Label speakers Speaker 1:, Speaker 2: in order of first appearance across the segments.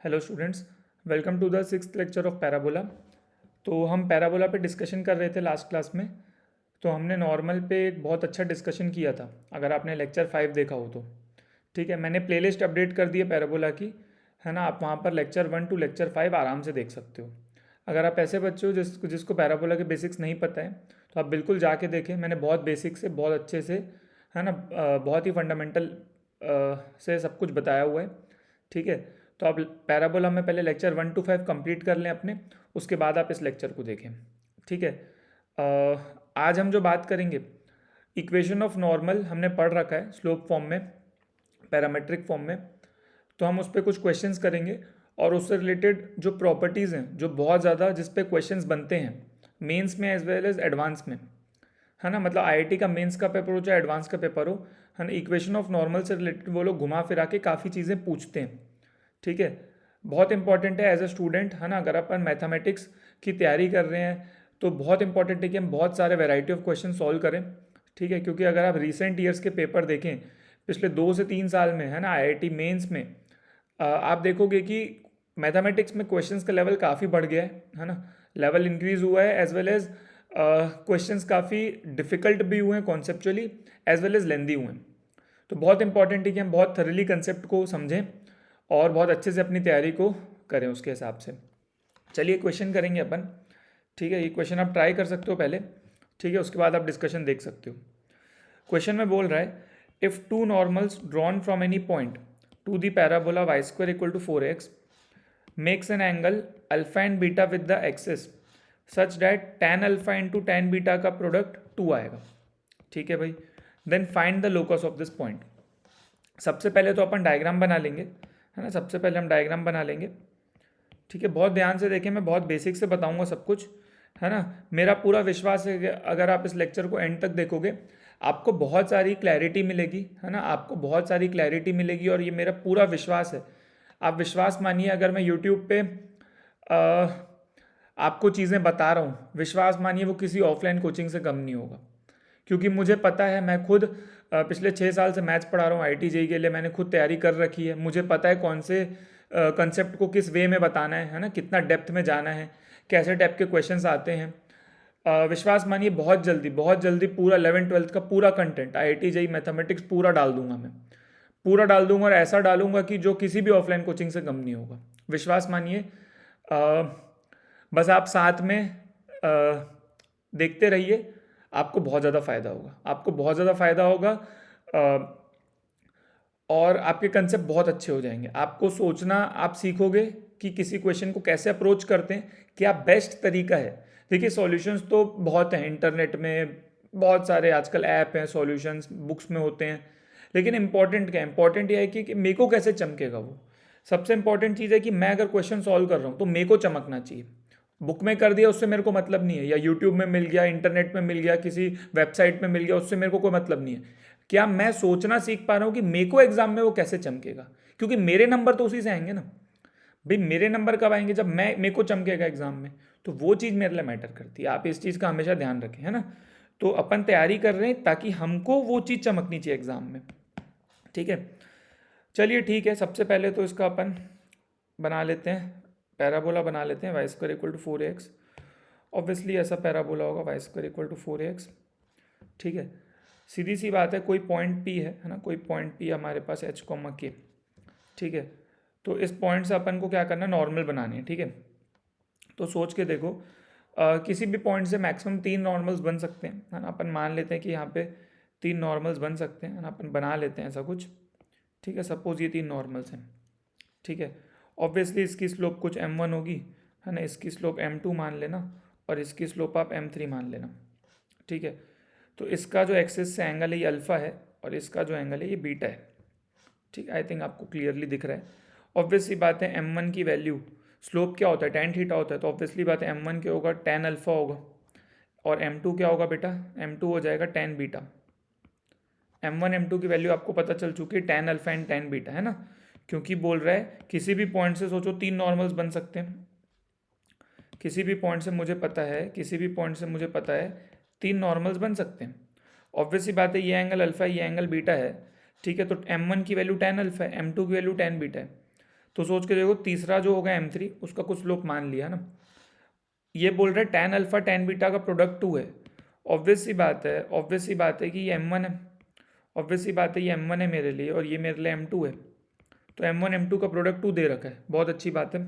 Speaker 1: Hello students, welcome to the sixth lecture of parabola. तो हम parabola पे discussion कर रहे थे लास्ट क्लास में। तो हमने नॉर्मल पे एक बहुत अच्छा डिस्कशन किया था, अगर आपने लेक्चर 5 देखा हो तो। ठीक है, मैंने प्लेलिस्ट अपडेट कर दी है पैराबोला की, है ना। आप वहाँ पर लेक्चर 1 टू लेक्चर 5 आराम से देख सकते हो। अगर आप ऐसे बच्चे हो जिसको पैराबोला के बेसिक्स नहीं पता है, तो आप बिल्कुल जाके देखें। मैंने बहुत बेसिक से बहुत अच्छे से, है ना, बहुत ही फंडामेंटल से सब कुछ बताया हुआ है। ठीक है, तो आप पैराबोला में पहले लेक्चर 1 टू 5 कंप्लीट कर लें अपने, उसके बाद आप इस लेक्चर को देखें। ठीक है, आज हम जो बात करेंगे, इक्वेशन ऑफ नॉर्मल हमने पढ़ रखा है स्लोप फॉर्म में, पैरामेट्रिक फॉर्म में। तो हम उस पर कुछ क्वेश्चंस करेंगे और उससे रिलेटेड जो प्रॉपर्टीज़ हैं, जो बहुत ज़्यादा जिस पे क्वेश्चंस बनते हैं मेंस में एज वेल एज एडवांस में, है ना। मतलब आईआईटी का मेंस का पेपर हो चाहे एडवांस का पेपर हो, है ना, इक्वेशन ऑफ नॉर्मल से रिलेटेड वो लोग घुमा फिरा के काफ़ी चीज़ें पूछते हैं। ठीक है, बहुत इंपॉर्टेंट है एज अ स्टूडेंट, है ना। अगर अपन मैथमेटिक्स की तैयारी कर रहे हैं तो बहुत इंपॉर्टेंट है कि हम बहुत सारे वैरायटी ऑफ क्वेश्चन सॉल्व करें। ठीक है, क्योंकि अगर आप रिसेंट ईयर्स के पेपर देखें पिछले 2 से 3 साल में, है ना, आईआईटी मेंस में, आप देखोगे कि मैथमेटिक्स में क्वेश्चंस का लेवल काफ़ी बढ़ गया है ना। लेवल इंक्रीज हुआ है, एज वेल एज क्वेश्चंस काफ़ी डिफिकल्ट भी हुए हैं कॉन्सेप्चुअली, एज वेल एज लेंदी हुए हैं। तो बहुत इंपॉर्टेंट है कि हम बहुत थरली कंसेप्ट को समझें और बहुत अच्छे से अपनी तैयारी को करें उसके हिसाब से। चलिए क्वेश्चन करेंगे अपन। ठीक है, ये क्वेश्चन आप ट्राई कर सकते हो पहले। ठीक है, उसके बाद आप डिस्कशन देख सकते हो। क्वेश्चन में बोल रहा है, if two normals drawn from any point to the parabola Y square equal to 4x makes an angle alpha and beta with the axis such that tan alpha into tan beta का product 2 आएगा। ठीक है भाई, then find the locus of this point. सबसे पहले तो अपन diagram बना लेंगे, है ना। सबसे पहले हम डायग्राम बना लेंगे। ठीक है, बहुत ध्यान से देखें, मैं बहुत बेसिक से बताऊंगा सब कुछ, है ना। मेरा पूरा विश्वास है कि अगर आप इस लेक्चर को एंड तक देखोगे आपको बहुत सारी क्लैरिटी मिलेगी, है ना। आपको बहुत सारी क्लैरिटी मिलेगी और ये मेरा पूरा विश्वास है। आप विश्वास मानिए, अगर मैं यूट्यूब पे आपको चीज़ें बता रहा हूँ, विश्वास मानिए वो किसी ऑफलाइन कोचिंग से कम नहीं होगा। क्योंकि मुझे पता है, मैं खुद पिछले 6 साल से मैथ्स पढ़ा रहा हूँ आईआईटी जेईई के लिए। मैंने खुद तैयारी कर रखी है, मुझे पता है कौन से कंसेप्ट को किस वे में बताना है ना, कितना डेप्थ में जाना है, कैसे टाइप के क्वेश्चंस आते हैं। विश्वास मानिए बहुत जल्दी पूरा 11th 12th का पूरा कंटेंट आईआईटी जेईई मैथमेटिक्स पूरा डाल दूंगा। मैं पूरा डाल दूंगा और ऐसा डालूंगा कि जो किसी भी ऑफलाइन कोचिंग से कम नहीं होगा। विश्वास मानिए, बस आप साथ में देखते रहिए, आपको बहुत ज़्यादा फ़ायदा होगा, आपको बहुत ज़्यादा फ़ायदा होगा। और आपके कंसेप्ट बहुत अच्छे हो जाएंगे। आपको सोचना आप सीखोगे कि किसी क्वेश्चन को कैसे अप्रोच करते हैं, क्या बेस्ट तरीका है। देखिए, सॉल्यूशंस तो बहुत हैं इंटरनेट में, बहुत सारे आजकल ऐप हैं, सॉल्यूशंस बुक्स में होते हैं। लेकिन इंपॉर्टेंट क्या है, इंपॉर्टेंट यह है कि मेरे को कैसे चमकेगा वो। सबसे इंपॉर्टेंट चीज़ है कि मैं अगर क्वेश्चन सॉल्व कर रहा हूँ तो मेरे को चमकना चाहिए। बुक में कर दिया उससे मेरे को मतलब नहीं है, या यूट्यूब में मिल गया, इंटरनेट में मिल गया, किसी वेबसाइट में मिल गया, उससे मेरे को कोई मतलब नहीं है। क्या मैं सोचना सीख पा रहा हूँ कि मेरे को एग्जाम में वो कैसे चमकेगा, क्योंकि मेरे नंबर तो उसी से आएंगे ना भाई। मेरे नंबर कब आएंगे, जब मेरे को चमकेगा एग्जाम में। तो वो चीज़ मेरे लिए मैटर करती है, आप इस चीज़ का हमेशा ध्यान रखें, है ना। तो अपन तैयारी कर रहे हैं ताकि हमको वो चीज़ चमकनी चाहिए एग्जाम में। ठीक है, चलिए ठीक है। सबसे पहले तो इसका अपन बना लेते हैं, पैराबोला बना लेते हैं, Y square equal to 4x। Obviously ऐसा पैराबोला होगा, Y square equal to 4x। ठीक है, सीधी सी बात है, कोई पॉइंट P है ना, कोई पॉइंट P हमारे पास h, K। ठीक है, तो इस पॉइंट से अपन को क्या करना है, नॉर्मल बनानी है। ठीक है, तो सोच के देखो, किसी भी पॉइंट से मैक्सिमम 3 नॉर्मल्स बन सकते हैं, है ना। अपन मान लेते हैं कि यहाँ पे 3 नॉर्मल्स बन सकते हैं, है ना। अपन बना लेते हैं ऐसा कुछ। ठीक है, सपोज ये 3 नॉर्मल्स हैं। ठीक है, ऑब्वियसली इसकी स्लोप कुछ m1 होगी, है ना। इसकी स्लोप m2 मान लेना और इसकी स्लोप आप m3 मान लेना। ठीक है, तो इसका जो एक्सिस से एंगल है ये अल्फ़ा है और इसका जो एंगल है ये बीटा है। ठीक है, आई थिंक आपको क्लियरली दिख रहा है। ऑब्वियसली बात है, m1 की वैल्यू, स्लोप क्या होता है, tan थीटा होता है, तो ऑब्वियसली बात है m1 क्या होगा, tan अल्फ़ा होगा। और m2 क्या होगा बेटा, m2 हो जाएगा tan बीटा। m1 m2 की वैल्यू आपको पता चल चुकी है, tan alpha and tan beta, है ना। क्योंकि बोल रहा है किसी भी पॉइंट से सोचो 3 नॉर्मल्स बन सकते हैं। किसी भी पॉइंट से मुझे पता है, किसी भी पॉइंट से मुझे पता है 3 नॉर्मल्स बन सकते हैं। ऑब्वियसली बात है, ये एंगल अल्फा है, ये एंगल बीटा है। ठीक है, तो m1 की वैल्यू tan अल्फा है, m2 की वैल्यू tan बीटा है। तो सोच के देखो तीसरा जो होगा M3 उसका कुछ स्लोप मान लिया ना। ये बोल रहा है tan अल्फा tan बीटा का प्रोडक्ट 2 है। ऑब्वियस सी बात है कि ये M1 है। ऑब्वियस सी बात है ये M1 है मेरे लिए और ये मेरे लिए M2 है। तो M1 M2 का प्रोडक्ट 2 दे रखा है, बहुत अच्छी बात है।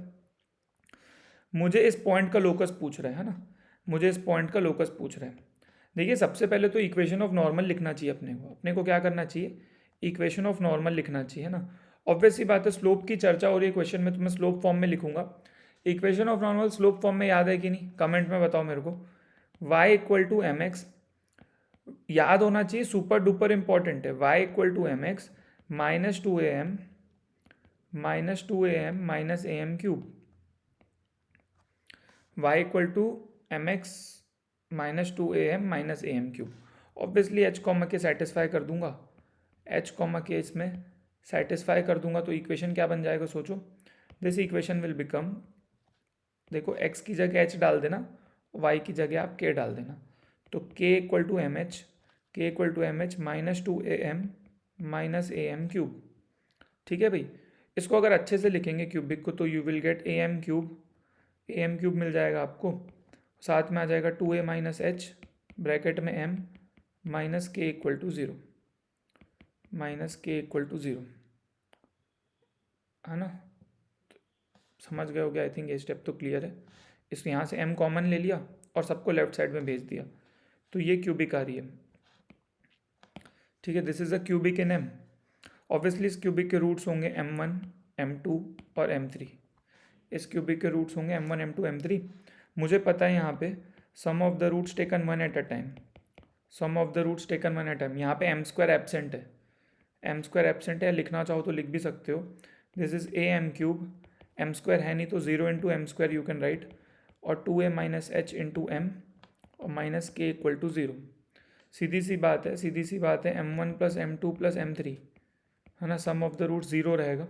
Speaker 1: मुझे इस पॉइंट का लोकस पूछ रहा है ना, मुझे इस पॉइंट का लोकस पूछ रहा है। देखिए सबसे पहले तो इक्वेशन ऑफ नॉर्मल लिखना चाहिए अपने को क्या करना चाहिए, इक्वेशन ऑफ नॉर्मल लिखना चाहिए ना। ऑब्वियस सी बात है स्लोप की चर्चा हो रही है क्वेश्चन में तो मैं स्लोप फॉर्म में लिखूंगा। Equation of normal slope form में याद है कि नहीं, कमेंट में बताओ मेरे को। y equal to M X याद होना चाहिए, सुपर डुपर इंपॉर्टेंट है। y equal to M X minus two A M minus A M cube. y equal to M X minus two A M minus A M cube. Obviously h comma के satisfy कर दूंगा, h comma के इसमें satisfy कर दूंगा तो equation क्या बन जाएगा सोचो। दिस इक्वेशन विल बिकम, देखो x की जगह h डाल देना, y की जगह आप k डाल देना। तो k equal to M H minus two A M minus A M cube. ठीक है भाई, इसको अगर अच्छे से लिखेंगे क्यूबिक को तो you will get a M cube मिल जाएगा आपको। साथ में आ जाएगा 2a माइनस एच ब्रैकेट में m माइनस के इक्वल टू ज़ीरो, है ना। समझ गए हो गया आई थिंक, ये स्टेप तो क्लियर है। इस यहाँ से m कॉमन ले लिया और सबको लेफ्ट साइड में भेज दिया तो ये क्यूबिक आ रही है। ठीक है, this is a cubic in m। Obviously इस क्यूबिक के रूट्स होंगे m1 m2 और m3। इस क्यूबिक के रूट्स होंगे m1 m2 m3। मुझे पता है यहाँ पे sum of the roots taken one at a time, यहाँ पे m स्क्वायर एबसेंट है, लिखना चाहो तो लिख भी सकते हो। This is A M cube, m square है नहीं तो 0 into M square you can write, और 2a minus H into M और माइनस के इक्वल टू 0। सीधी सी बात है m1 plus m2 plus m3, है ना। सम ऑफ द रूट 0 रहेगा।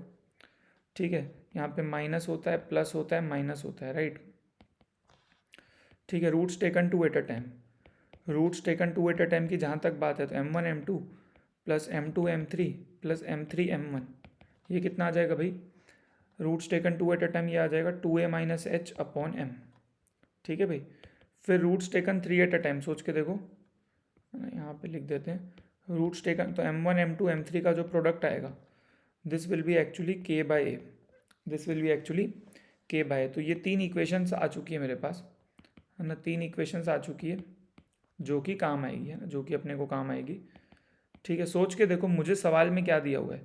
Speaker 1: ठीक है, यहाँ पे माइनस होता है, प्लस होता है, माइनस होता है, राइट। ठीक है, roots taken two at a time की जहाँ तक बात है तो m1 m2 plus m2 m3 plus m3 m1, ये कितना आ जाएगा भाई, roots taken two at a time ये आ जाएगा 2a minus h upon m। ठीक है भाई, फिर roots taken 3 at a time, सोच के देखो, यहाँ पे लिख देते हैं रूट्स टेकन, तो m1 m2 m3 का जो प्रोडक्ट आएगा this will be actually k by a. तो ये 3 इक्वेशंस आ चुकी है मेरे पास, है ना, 3 इक्वेशंस आ चुकी है जो कि काम आएगी, है ना, जो कि अपने को काम आएगी। ठीक है, सोच के देखो मुझे सवाल में क्या दिया हुआ है।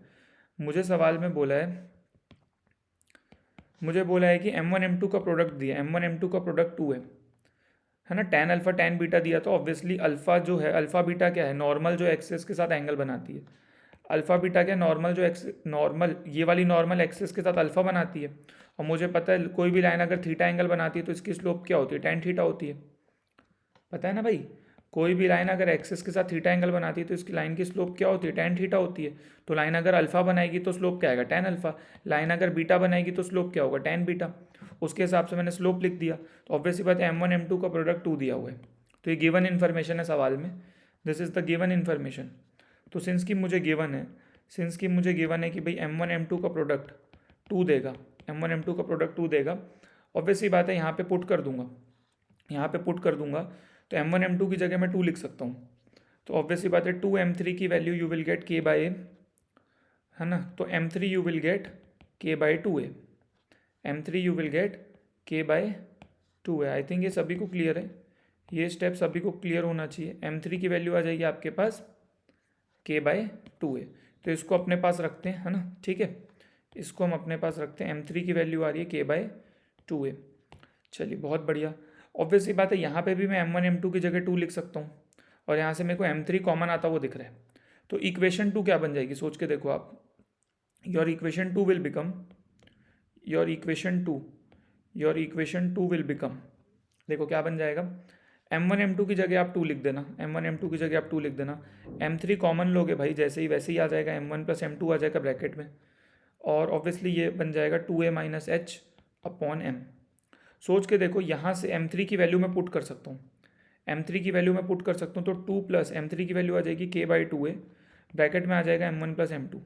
Speaker 1: मुझे सवाल में बोला है कि m1 m2 का प्रोडक्ट दिया, m1 m2 का प्रोडक्ट 2 है ना। tan अल्फा tan बीटा दिया, तो ऑब्वियसली अल्फा जो है, अल्फा बीटा क्या है, नॉर्मल जो एक्सिस के साथ एंगल बनाती है। अल्फा बीटा क्या, नॉर्मल ये वाली नॉर्मल एक्सिस के साथ अल्फा बनाती है। और मुझे पता है कोई भी लाइन अगर थीटा एंगल बनाती है तो इसकी स्लोप क्या होती है, tan थीटा होती है। पता है ना भाई, कोई भी लाइन अगर एक्सिस के साथ थीटा एंगल बनाती है तो इसकी लाइन की स्लोप क्या होती है, tan थीटा होती है। तो लाइन अगर अल्फा बनाएगी तो स्लोप क्या आएगा, tan अल्फा। लाइन अगर बीटा बनाएगी तो स्लोप क्या होगा, tan बीटा। उसके हिसाब से मैंने स्लोप लिख दिया। तो ऑब्वियसली बात है m1 m2 का प्रोडक्ट 2 दिया हुआ है, तो ये गिवन इन्फॉर्मेशन है सवाल में, this is the given information. तो सिंस की मुझे गिवन है कि भाई m1 m2 का प्रोडक्ट 2 देगा, ऑब्वियसली बात है यहाँ पे पुट कर दूंगा, तो m1 m2 की जगह मैं 2 लिख सकता हूँ। तो ऑब्वियसली बात है 2 m3 की value you will get k by a, है ना। तो m3 you will get k by 2a, I think ये सभी को क्लियर है, ये स्टेप सभी को क्लियर होना चाहिए। m3 की वैल्यू आ जाएगी आपके पास k बाय 2a, तो इसको अपने पास रखते हैं, है ना। ठीक है, इसको हम अपने पास रखते हैं, m3 की वैल्यू आ रही है k बाय 2a। चलिए बहुत बढ़िया। ऑब्वियसली बात है यहाँ पे भी मैं m1 m2 की जगह 2 लिख सकता हूँ, और यहाँ से मेरे को m3 कॉमन आता वो दिख रहा है। तो इक्वेशन 2 क्या बन जाएगी, सोच के देखो आप। योर इक्वेशन 2 विल बिकम, देखो क्या बन जाएगा, m1 m2 की जगह आप 2 लिख देना, m3 कॉमन लोगे भाई, जैसे ही वैसे ही आ जाएगा, m1 प्लस m2 आ जाएगा ब्रैकेट में, और ऑब्वियसली ये बन जाएगा 2a minus h upon m। सोच के देखो यहाँ से m3 की वैल्यू मैं पुट कर सकता हूँ, तो 2 प्लस m3 की वैल्यू आ जाएगी k बाई 2a, ब्रैकेट में आ जाएगा m1 प्लस m2,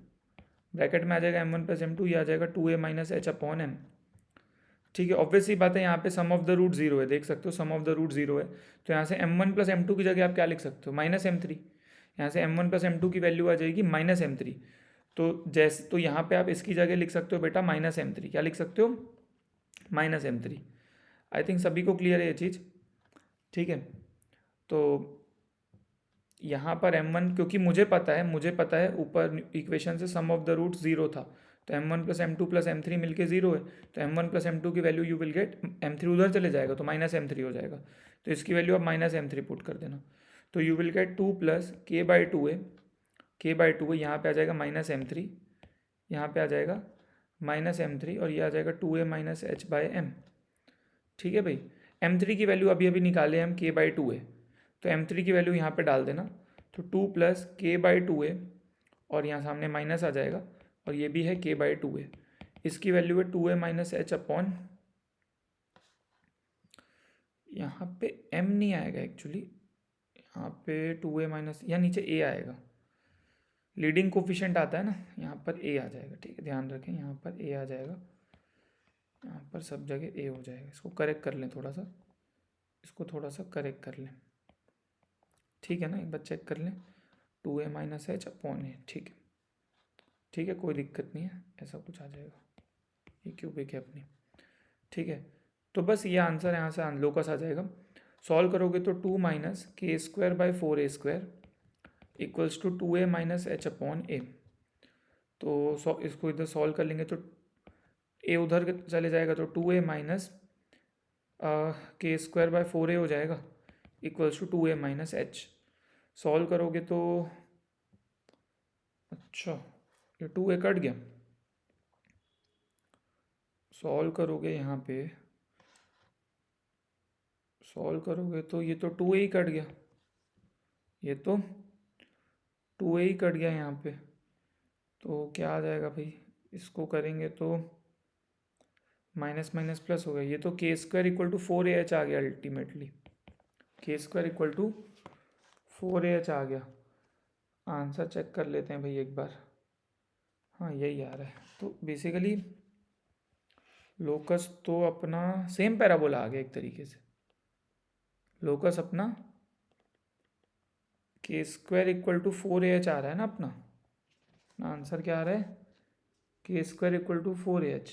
Speaker 1: ब्रैकेट में आ जाएगा m1 प्लस m2, ये आ जाएगा 2a minus h upon M. ठीक है, ऑब्वियस सी बात है, यहाँ पे sum of the root zero है, देख सकते हो सम ऑफ द रूट जीरो है, तो यहाँ से m1 प्लस m2 की जगह आप क्या लिख सकते हो, माइनस m3। यहाँ से m1 प्लस m2 की वैल्यू आ जाएगी माइनस m3। तो यहाँ पे आप इसकी जगह लिख सकते हो बेटा माइनस m3, क्या लिख सकते हो, माइनस m3। आई थिंक सभी को क्लियर है ये चीज़। ठीक है, तो यहाँ पर m1, क्योंकि मुझे पता है ऊपर इक्वेशन से सम ऑफ द रूट जीरो था, तो m1 plus m2 plus m3 मिलके जीरो है, तो m1 प्लस m2 की value you will gate, m3 उधर चले जाएगा तो माइनस m3 हो जाएगा, तो इसकी वैल्यू आप माइनस m3 पुट कर देना, तो you will gate 2 plus k/2 है, यहाँ पे आ जाएगा माइनस m3, यहाँ पे आ जाएगा माइनस m3, और ये आ जाएगा 2a माइनस h/m। ठीक है भाई, m3 की वैल्यू अभी अभी निकाले हम, k/2 है, तो m3 की वैल्यू यहाँ पे डाल देना, तो 2 प्लस k/2 है, और यहाँ सामने माइनस आ जाएगा, और ये भी है k/2 है, इसकी वैल्यू है 2a माइनस एच अपॉन, यहाँ पे m नहीं आएगा एक्चुअली, यहाँ पे 2a माइनस, यहाँ नीचे a आएगा, लीडिंग कोफिशिएंट आता है ना, यहाँ पर a आ जाएगा। ठीक है, ध्यान रखें, यहाँ पर a आ जाएगा, यहाँ पर सब जगह a हो जाएगा। इसको करेक्ट कर लें थोड़ा सा, इसको थोड़ा सा करेक्ट कर लें, ठीक है ना, एक बार चेक कर लें, 2a माइनस एच अपॉन ए। ठीक है, कोई दिक्कत नहीं है, ऐसा कुछ आ जाएगा, ये क्यूबिक है अपनी। ठीक है, तो बस ये आंसर यहाँ से लोकस आ जाएगा। सॉल्व करोगे तो 2 minus k²/4a² equals to 2a minus h upon a. तो इसको इधर सॉल्व कर लेंगे तो a उधर चले जाएगा, तो 2a माइनस k²/4a हो जाएगा, equals to 2a minus H. Solve करोगे तो, अच्छा ये 2a कट गया, सॉल्व करोगे यहाँ पे, सॉल्व करोगे तो ये तो 2a ही कट गया, ये तो 2a ही कट गया यहाँ पे, तो क्या आ जाएगा भाई, इसको करेंगे तो माइनस माइनस प्लस हो गया, ये तो k² = 4ah आ गया अल्टीमेटली, k² = 4ah आ गया। आंसर चेक कर लेते हैं भाई एक बार, हाँ यही आ रहा है। तो बेसिकली लोकस तो अपना सेम पैराबोला आ गया एक तरीके से, लोकस अपना k² = 4ah आ रहा है ना अपना, आंसर क्या आ रहा है, k² = 4ah।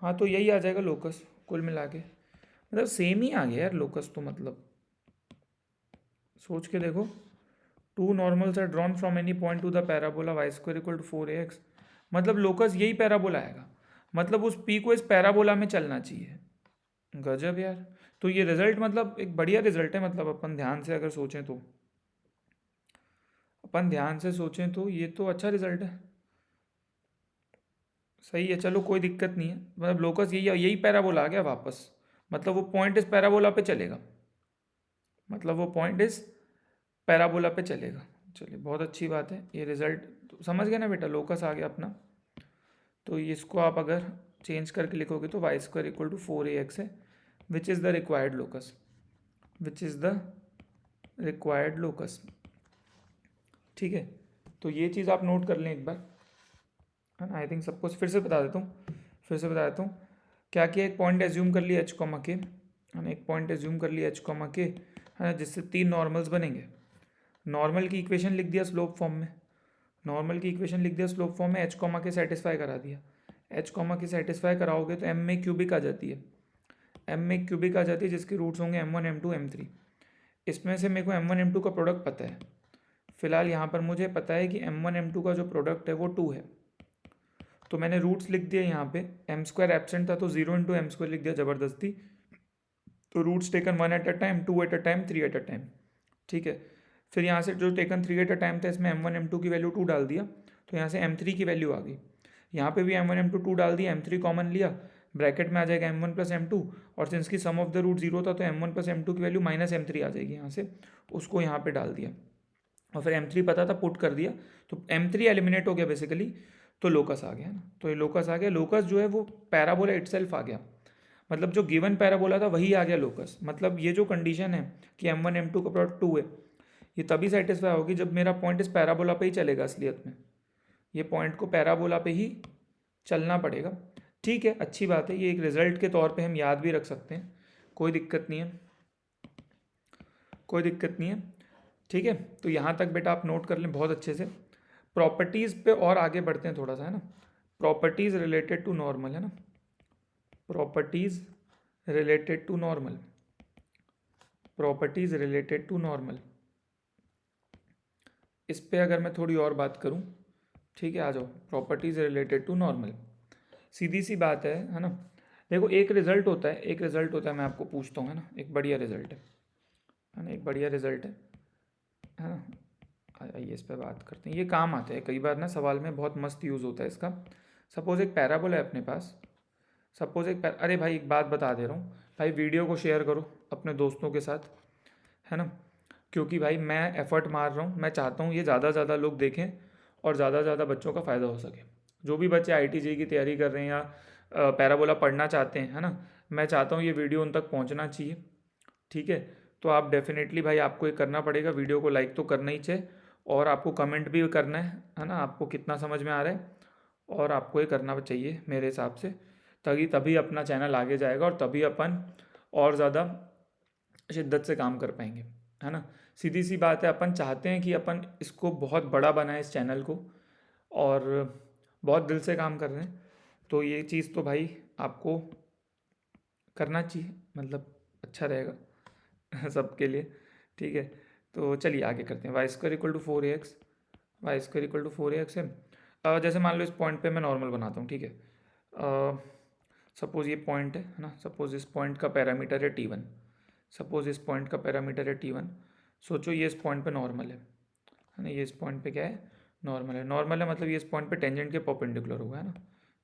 Speaker 1: हाँ तो यही आ जाएगा लोकस कुल मिला के, मतलब सेम ही आ गया यार लोकस तो, मतलब सोच के देखो, 2 normals are drawn from any point to the parabola y² = 4ax, मतलब लोकस यही पैराबोला आएगा, मतलब उस p को इस पैराबोला में चलना चाहिए। गजब यार, तो ये रिजल्ट मतलब एक बढ़िया रिजल्ट है, मतलब अपन ध्यान से अगर सोचें तो, ये तो अच्छा रिजल्ट है, सही है। चलो कोई दिक्कत नहीं है, मतलब लोकस यही पैराबोला आ गया वापस, मतलब वो पॉइंट इस पैराबोला पे चलेगा, चलिए बहुत अच्छी बात है, ये रिजल्ट तो समझ गए ना बेटा, लोकस आ गया अपना। तो इसको आप अगर चेंज करके लिखोगे तो y² = 4ax है, which is the required locus. ठीक है, तो ये चीज़ आप नोट कर लें एक बार, है ना। आई थिंक सबको फिर से बता देता हूँ, क्या किया, एक पॉइंट एज्यूम कर लिया h, k, है ना, एक पॉइंट एज्यूम कर लिया h, k, है ना, जिससे 3 नॉर्मल्स बनेंगे। नॉर्मल की इक्वेशन लिख दिया स्लोप फॉर्म में, h, k सेटिस्फाई करा दिया, h, k सेटिस्फाई कराओगे तो m में क्यूबिक आ जाती है, जिसके रूट्स होंगे m1 m2 m3। इसमें से मेरे को m1 m2 का प्रोडक्ट पता है, फिलहाल यहाँ पर मुझे पता है कि m1 m2 का जो प्रोडक्ट है वो 2 है, तो मैंने रूट्स लिख दिए यहाँ पे, m² एब्सेंट था तो 0 × m² लिख दिया ज़बरदस्ती, तो roots taken 1 at a time, 2 at a time, 3 at a time. ठीक है, फिर यहाँ से जो टेकन 3 एट अ टाइम था, इसमें m1 m2 की वैल्यू 2 डाल दिया, तो यहाँ से m3 की वैल्यू आ गई, यहाँ पे भी m1 m2 2 डाल दिया, m3 कॉमन लिया, ब्रैकेट में आ जाएगा m1 + m2, और सिंस की सम ऑफ द रूट 0 था तो m1 + m2 की वैल्यू माइनस m3 आ जाएगी, यहाँ से उसको यहाँ पे डाल दिया, और फिर m3 पता था पुट कर दिया, तो m3 एलिमिनेट हो गया बेसिकली, तो लोकस आ गया ना। तो ये लोकस आ गया, लोकस जो है वो पैराबोला इटसेल्फ आ गया, मतलब जो गिवन पैराबोला था वही आ गया लोकस। मतलब ये जो कंडीशन है कि m1 m2 का प्रोडक्ट 2 है, ये तभी सेटिस्फाई होगी जब मेरा पॉइंट इस पैराबोला पे ही चलेगा असलियत में, ये पॉइंट को पैराबोला पे ही चलना पड़ेगा। ठीक है, अच्छी बात है, ये एक रिजल्ट के तौर पे हम याद भी रख सकते हैं, कोई दिक्कत नहीं है, कोई दिक्कत नहीं है। ठीक है, तो यहाँ तक बेटा आप नोट कर लें बहुत अच्छे से। प्रॉपर्टीज़ पे और आगे बढ़ते हैं थोड़ा सा, है ना। प्रॉपर्टीज़ रिलेटेड टू नॉर्मल, है ना, properties related to normal, properties related to normal, इस पे अगर मैं थोड़ी और बात करूँ, ठीक है, आ जाओ। प्रॉपर्टीज़ रिलेटेड टू नॉर्मल, सीधी सी बात है ना। देखो एक रिजल्ट होता है, एक रिजल्ट होता है, मैं आपको पूछता हूँ, है ना, एक बढ़िया रिजल्ट है ना, एक बढ़िया रिजल्ट है ना। आइए इस पर बात करते हैं, ये काम आता है कई बार ना, सवाल में बहुत मस्त यूज़ होता है इसका। सपोज़ एक पैराबोला है अपने पास, सपोज़ अरे भाई एक बात बता दे रहा हूँ भाई, वीडियो को शेयर करो अपने दोस्तों के साथ, है ना, क्योंकि भाई मैं एफर्ट मार रहा हूँ, मैं चाहता हूँ ये ज़्यादा से ज़्यादा लोग देखें और ज़्यादा से ज़्यादा बच्चों का फ़ायदा हो सके। जो भी बच्चे IIT-JEE की तैयारी कर रहे हैं या पैराबोला पढ़ना चाहते हैं, है ना, मैं चाहता हूँ ये वीडियो उन तक पहुँचना चाहिए। ठीक है, तो आप डेफिनेटली भाई आपको ये करना पड़ेगा, वीडियो को लाइक तो करना ही चाहिए और आपको कमेंट भी करना है ना, आपको कितना समझ में आ रहा है, और आपको ये करना चाहिए मेरे हिसाब से, तभी तभी अपना चैनल आगे जाएगा और तभी अपन और ज़्यादा शिद्दत से काम कर पाएंगे, है ना। सीधी सी बात है, अपन चाहते हैं कि अपन इसको बहुत बड़ा बनाए इस चैनल को, और बहुत दिल से काम कर रहे हैं, तो ये चीज़ तो भाई आपको करना चाहिए, मतलब अच्छा रहेगा सबके लिए। ठीक है, तो चलिए आगे करते हैं। y² = 4ax, y² = 4ax है। जैसे मान लो इस पॉइंट पे मैं नॉर्मल बनाता हूँ, ठीक है। सपोज़ ये पॉइंट है ना, सपोज़ इस पॉइंट का पैरामीटर है t1, सपोज़ इस पॉइंट का पैरामीटर है t1। सोचो ये इस पॉइंट पे नॉर्मल है ना, ये इस पॉइंट पे क्या है, नॉर्मल है। नॉर्मल है मतलब ये इस पॉइंट पे टेंजेंट के परपेंडिकुलर होगा, है ना,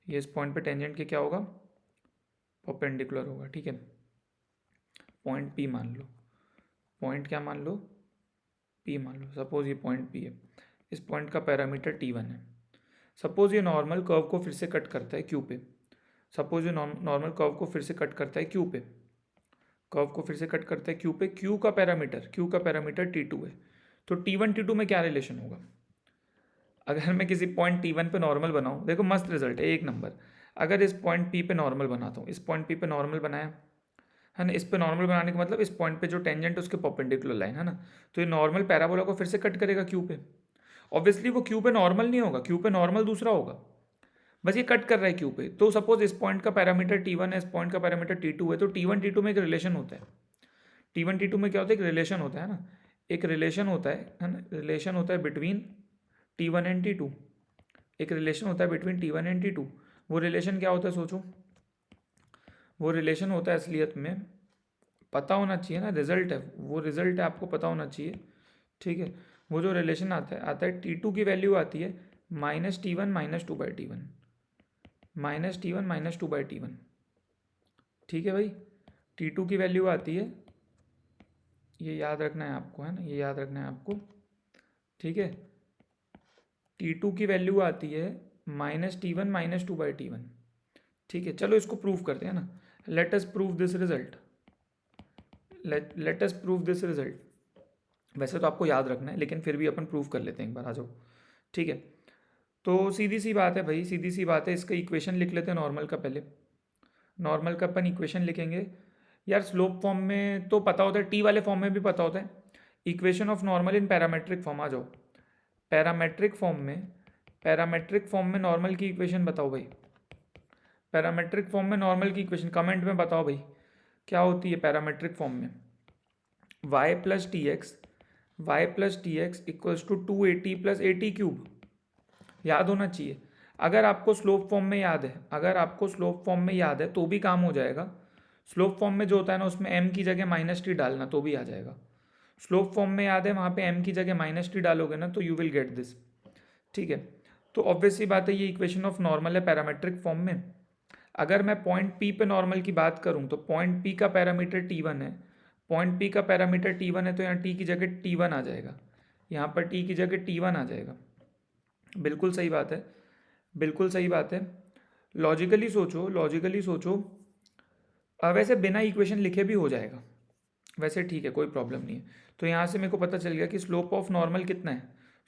Speaker 1: ये इस पॉइंट पे टेंजेंट के क्या होगा, परपेंडिकुलर होगा। ठीक है, पॉइंट P मान लो, पॉइंट क्या मान लो, P मान लो, सपोज़ ये पॉइंट P है, इस पॉइंट का पैरामीटर t1 है। सपोज़ ये नॉर्मल कर्व को फिर से कट करता है Q पे, सपोज़ ये नॉर्मल कर्व को फिर से कट करता है Q पे, कर्व को फिर से कट करता है Q पे, Q का पैरामीटर t2 है। तो t1 t2 में क्या रिलेशन होगा, अगर मैं किसी पॉइंट t1 पे नॉर्मल बनाऊँ, देखो मस्त रिजल्ट है, एक नंबर। अगर इस पॉइंट P पे नॉर्मल बनाता हूँ, इस पॉइंट P पे नॉर्मल बनाया है ना, इस पे नॉर्मल बनाने का मतलब इस पॉइंट पे जो टेंजेंट है उसके परपेंडिकुलर लाइन, है ना, तो ये नॉर्मल पैराबोला को फिर से कट करेगा Q पे। ऑब्वियसली वो Q पे नॉर्मल नहीं होगा, Q पे नॉर्मल दूसरा होगा, बस ये कट कर रहा है Q पे। तो सपोज इस पॉइंट का पैरामीटर t1 है, इस पॉइंट का पैरामीटर t2 है, तो t1 t2 में एक रिलेशन होता है। t1 t2 में क्या होता है, एक रिलेशन होता है ना, एक रिलेशन होता है ना, रिलेशन होता है बिटवीन t1 एंड t2, एक रिलेशन होता है बिटवीन t1 एंड t2। वो रिलेशन क्या होता है सोचो, वो रिलेशन होता है असलियत में, पता होना चाहिए ना, रिजल्ट है वो, रिजल्ट है आपको पता होना चाहिए। ठीक है, वो जो रिलेशन आता है t2 की वैल्यू आती है -t1 - 2/t1, -t1 - 2/t1। ठीक है भाई, t2 की वैल्यू आती है, ये याद रखना है आपको, है ना, ये याद रखना है आपको। ठीक है, t2 की वैल्यू आती है -t1 - 2/t1। ठीक है, चलो इसको प्रूव करते हैं ना, let us prove this result, let us prove this result. वैसे तो आपको याद रखना है, लेकिन फिर भी अपन प्रूव कर लेते हैं एक बार, आ जाओ। ठीक है, तो सीधी सी बात है भाई, सीधी सी बात है, इसका इक्वेशन लिख लेते हैं नॉर्मल का। पहले नॉर्मल का अपन इक्वेशन लिखेंगे यार, स्लोप फॉर्म में तो पता होता है, टी वाले फॉर्म में भी पता होता है। Equation of normal in parametric form, आ जाओ। पैरामेट्रिक फॉर्म में, पैरामेट्रिक फॉर्म में नॉर्मल की इक्वेशन बताओ भाई, पैरामेट्रिक फॉर्म में नॉर्मल की इक्वेशन कमेंट में बताओ भाई क्या होती है पैरामेट्रिक फॉर्म में। y + tx, y + tx = 2at + at³। याद होना चाहिए, अगर आपको स्लोप फॉर्म में याद है, अगर आपको स्लोप फॉर्म में याद है तो भी काम हो जाएगा। स्लोप फॉर्म में जो होता है ना, उसमें m की जगह -t डालना तो भी आ जाएगा। स्लोप फॉर्म में याद है, वहाँ पे m की जगह -t डालोगे ना तो यू विल गेट दिस। ठीक है, तो ऑब्वियसली बात है, ये इक्वेशन ऑफ नॉर्मल है पैरामेट्रिक फॉर्म में। अगर मैं पॉइंट P पे नॉर्मल की बात करूँ तो पॉइंट P का पैरामीटर t1 है, पॉइंट P का पैरामीटर t1 है, तो यहाँ t की जगह t1 आ जाएगा, यहाँ पर t की जगह t1 आ जाएगा। बिल्कुल सही बात है, बिल्कुल सही बात है। लॉजिकली सोचो, लॉजिकली सोचो, वैसे बिना इक्वेशन लिखे भी हो जाएगा, वैसे ठीक है, कोई प्रॉब्लम नहीं है। तो यहाँ से मेरे को पता चल गया कि स्लोप ऑफ नॉर्मल कितना है,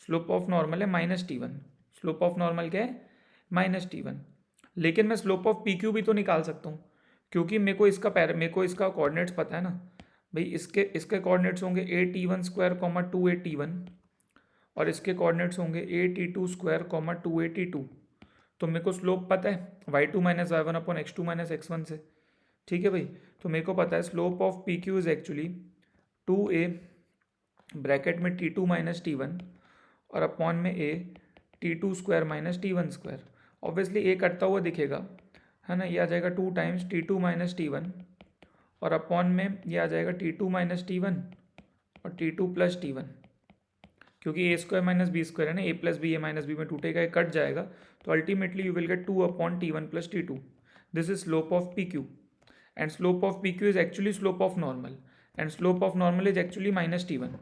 Speaker 1: स्लोप ऑफ नॉर्मल है -t1, स्लोप ऑफ नॉर्मल क्या है, -t1। लेकिन मैं स्लोप ऑफ पी क्यू भी तो निकाल सकता हूँ, क्योंकि मेरे को इसका कोऑर्डिनेट्स पता है ना भाई। इसके इसके कोऑर्डिनेट्स होंगे a t1 square comma 2a t1, और इसके कोऑर्डिनेट्स होंगे a t2 square comma 2a t2। तो मेरे को स्लोप पता है y2 minus Y one upon x2 minus x1 से, ठीक है भाई। तो मेरे को पता है slope of P Q is actually 2a bracket में t2 माइनस t1 और अपॉन में a t2 square minus t1 square. Obviously a कटता हुआ दिखेगा, है ना। ये आ जाएगा 2 टाइम्स t2 माइनस t1 और अपॉन में ये आ जाएगा t2 माइनस t1 और t2 प्लस t1, क्योंकि ए स्क्वायर माइनस बी स्क्वायर है ना, ए प्लस बी ए माइनस बी में टूटेगा, ये कट जाएगा। तो ultimately you will gate 2 upon t1 plus t2। This is slope of P Q, and slope of P Q is actually slope of normal, and slope of normal is actually -t1।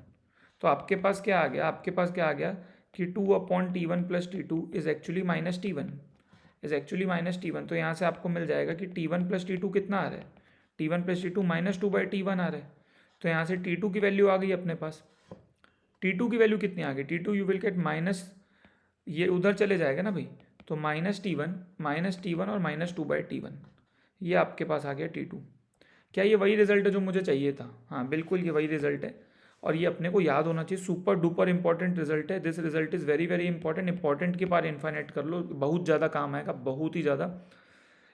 Speaker 1: तो आपके पास क्या आ गया, आपके पास क्या आ गया कि 2 upon t1 plus t2 is actually -t1, is actually -t1। तो यहाँ से आपको मिल जाएगा कि t1 प्लस t2 कितना आ रहा है, t1 प्लस t2 -2/t1 आ रहा है। तो यहाँ से t2 की वैल्यू आ गई अपने पास। t2 की वैल्यू कितनी आ गई, t2 you will get minus, ये उधर चले जाएगा ना भाई, तो -t1 और -2/t1, ये आपके पास आ गया t2। क्या ये वही रिजल्ट है जो मुझे चाहिए था? हाँ बिल्कुल, ये वही रिजल्ट है, और ये अपने को याद होना चाहिए। सुपर डुपर इंपॉर्टेंट रिजल्ट है। This result is very very important. Important के पार इन्फाइनाइट कर लो, बहुत ज़्यादा काम आएगा, बहुत ही ज़्यादा।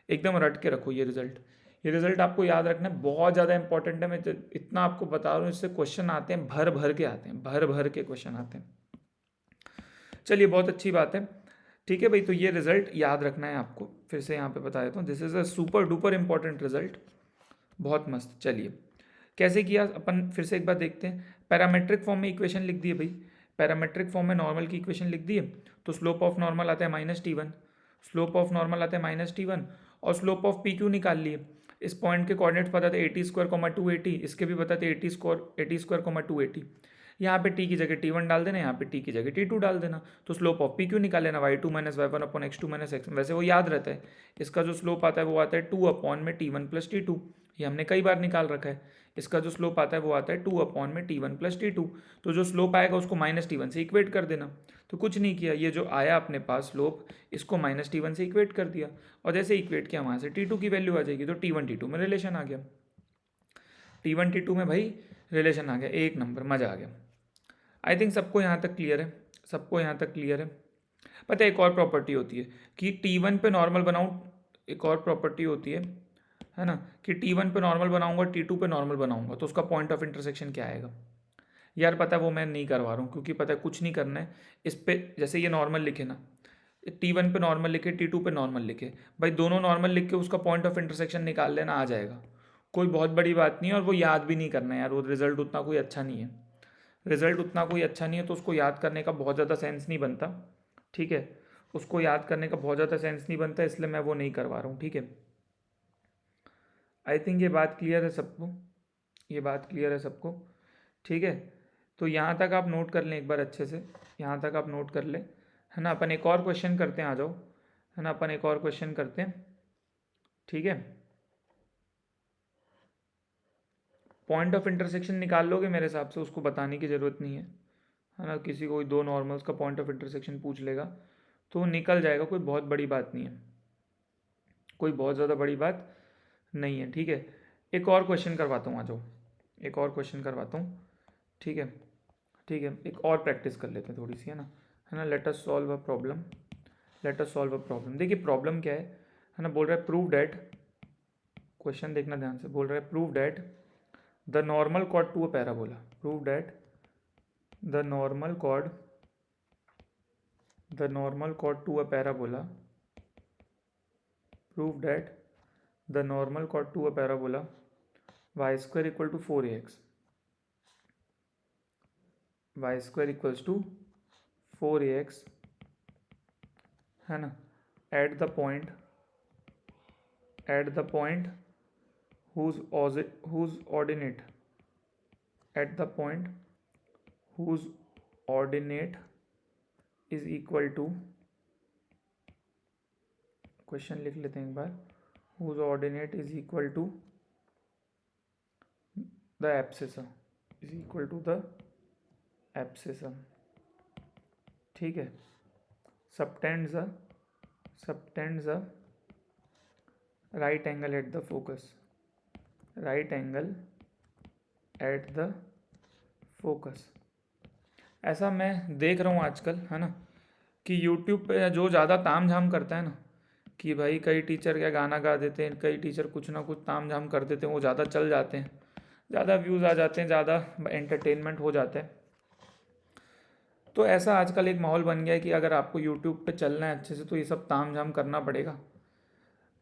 Speaker 1: एकदम रट के रखो ये रिजल्ट। ये रिजल्ट आपको याद रखना है, बहुत ज़्यादा इंपॉर्टेंट है। मैं इतना आपको बता रहा हूँ, इससे क्वेश्चन आते हैं, भर भर के आते हैं, भर भर के क्वेश्चन आते हैं। चलिए बहुत अच्छी बात है, ठीक है भाई। तो ये रिजल्ट याद रखना है आपको, फिर से यहाँ पे बता देता हूँ। This is a super duper important result, बहुत मस्त। चलिए कैसे किया अपन फिर से एक बार देखते हैं। पैरामेट्रिक फॉर्म में इक्वेशन लिख दिए भाई, पैरामेट्रिक फॉर्म में नॉर्मल की इक्वेशन लिख दिए। तो स्लोप ऑफ नॉर्मल आता है -t1, स्लोप ऑफ नॉर्मल आता है -t1, और स्लोप ऑफ पी क्यू निकाल लिए। इस पॉइंट के कोऑर्डिनेट्स पता थे a t square comma 2a t, इसके भी पता थे a t square comma 2a t। यहाँ पे t की जगह t1 डाल देना, यहाँ पे t की जगह t2 डाल देना। तो स्लोप ऑफ पी क्यू निकाल लेना, y2 minus Y one upon x2 minus x1। वैसे वो याद रहता है, इसका जो स्लोप आता है वो आता है 2 अपॉन में t1 प्लस t2, ये हमने कई बार निकाल रखा है। इसका जो स्लोप आता है वो आता है 2 अपॉन में t1 प्लस t2। तो जो स्लोप आएगा उसको -t1 से इक्वेट कर देना। तो कुछ नहीं किया, ये जो आया अपने पास स्लोप, इसको -t1 से इक्वेट कर दिया, और जैसे इक्वेट किया वहाँ से t2 की वैल्यू आ जाएगी। तो t1 t2 में रिलेशन आ गया, t1 t2 में भाई रिलेशन आ गया, एक नंबर, मज़ा आ गया। आई थिंक सबको यहाँ तक क्लियर है, सबको यहाँ तक क्लियर है। पता है एक और प्रॉपर्टी होती है कि t1 पे नॉर्मल बनाऊँ, एक और प्रॉपर्टी होती है ना, कि t1 पे नॉर्मल बनाऊंगा, t2 पे नॉर्मल बनाऊंगा, तो उसका पॉइंट ऑफ इंटरसेक्शन क्या आएगा। यार पता है वो मैं नहीं करवा रहा हूँ, क्योंकि पता है कुछ नहीं करना है इस पे। जैसे ये नॉर्मल लिखे ना, t1 पे नॉर्मल लिखे, t2 पे नॉर्मल लिखे, भाई दोनों नॉर्मल लिख के उसका पॉइंट ऑफ इंटरसेक्शन निकाल लेना, आ जाएगा। कोई बहुत बड़ी बात नहीं है, और वो याद भी नहीं करना है यार, वो रिजल्ट उतना कोई अच्छा नहीं है, रिजल्ट उतना कोई अच्छा नहीं है, तो उसको याद करने का बहुत ज़्यादा सेंस नहीं बनता, ठीक है। उसको याद करने का बहुत ज़्यादा सेंस नहीं बनता, इसलिए मैं वो नहीं करवा रहा हूँ, ठीक है। आई थिंक ये बात क्लियर है सबको, ये बात क्लियर है सबको, ठीक है। तो यहाँ तक आप नोट कर लें एक बार अच्छे से, यहाँ तक आप नोट कर लें, है ना। अपन एक और क्वेश्चन करते हैं, आ जाओ, है ना, अपन एक और क्वेश्चन करते हैं, ठीक है। पॉइंट ऑफ इंटरसेक्शन निकाल लोगे मेरे हिसाब से, उसको बताने की ज़रूरत नहीं है ना। किसी को दो नॉर्मल्स का पॉइंट ऑफ इंटरसेक्शन पूछ लेगा तो निकल जाएगा, कोई बहुत बड़ी बात नहीं है, कोई बहुत ज़्यादा बड़ी बात नहीं है, ठीक है। एक और क्वेश्चन करवाता हूँ, आ जाओ, एक और क्वेश्चन करवाता हूँ, ठीक है, ठीक है। एक और प्रैक्टिस कर लेते हैं थोड़ी सी, है ना। Let us solve a problem, let us solve a problem. देखिए प्रॉब्लम क्या है ना, बोल रहा है प्रूव डैट, क्वेश्चन देखना ध्यान से, बोल रहा है prove that the normal chord to a parabola, prove that the normal chord, the normal chord to a parabola, prove that the normal chord to a parabola y square equal to 4ax, y square equals to 4ax, है ना, at the point, at the point whose ordinate, at the point whose ordinate is equal to, question लिख लेते हैं एक बार, whose ordinate is equal to the abscissa, is equal to the abscissa, ठीक है। subtends a right angle at the focus, right angle at the focus। ऐसा मैं देख रहा हूँ आजकल, है ना, कि YouTube पे जो ज़्यादा ताम झाम करता है ना, कि भाई कई टीचर क्या गाना गा देते हैं, कई टीचर कुछ ना कुछ ताम झाम कर देते हैं, वो ज़्यादा चल जाते हैं, ज़्यादा व्यूज़ आ जाते हैं, ज़्यादा एंटरटेनमेंट हो जाता है। तो ऐसा आजकल एक माहौल बन गया है कि अगर आपको यूट्यूब पे चलना है अच्छे से तो ये सब ताम झाम करना पड़ेगा।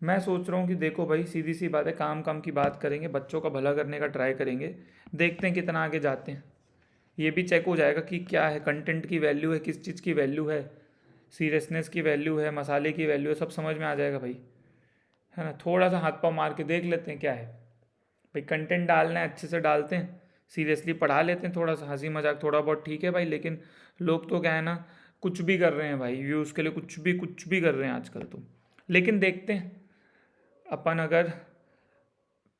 Speaker 1: मैं सोच रहा हूँ कि देखो भाई, सीधी सी बात है, काम काम की बात करेंगे, बच्चों का भला करने का ट्राई करेंगे, देखते हैं कितना आगे जाते हैं। ये भी चेक हो जाएगा कि क्या है, कंटेंट की वैल्यू है, किस चीज़ की वैल्यू है, सीरियसनेस की वैल्यू है, मसाले की वैल्यू है, सब समझ में आ जाएगा भाई, है ना। थोड़ा सा हाथ पाँव मार के देख लेते हैं क्या है भाई, कंटेंट डालना है अच्छे से डालते हैं, सीरियसली पढ़ा लेते हैं, थोड़ा सा हंसी मजाक थोड़ा बहुत ठीक है भाई। लेकिन लोग तो क्या है ना, कुछ भी कर रहे हैं भाई, व्यूज़ के लिए कुछ भी कर रहे हैं आजकल तो। लेकिन देखते हैं अपन, अगर